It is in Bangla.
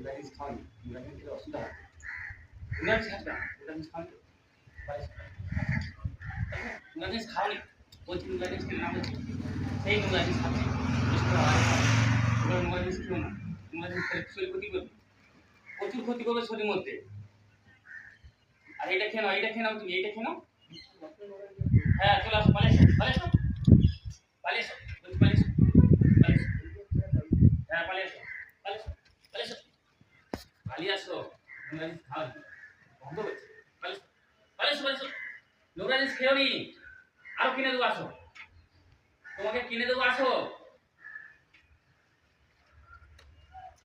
জিনিস খাওয়ানি নোংরা জিনিস খেলে অসুবিধা হয় নোংরা জিনিস খাবে না নোংরা জিনিস খাওয়ানি নোংরা জিনিস খাওয়ানি বলছি নোংরা জিনিস খেলে না বলছি সেই নোংরা জিনিস খাচ্ছে নোংরা জিনিস খেও না নোংরা জিনিস খেলে শরীর ক্ষতি করবে প্রচুর ক্ষতি করবে শরীরের মধ্যে আর এটা খেয়ে নাও তুমি এইটা খেয়ে নাও হ্যাঁ চলে আসো পালিয়ে এসো পালিয়ে এসো পালিয়ে এসো হ্যাঁ পালিয়ে এসো পালিয়ে আসো নোংরা জিনিস খাওয়ানি বন্ধ করছে পালিয়ে এসো নোংরা জিনিস খেও নি আরো কিনে দেবো আসো তোমাকে কিনে দেবো আসো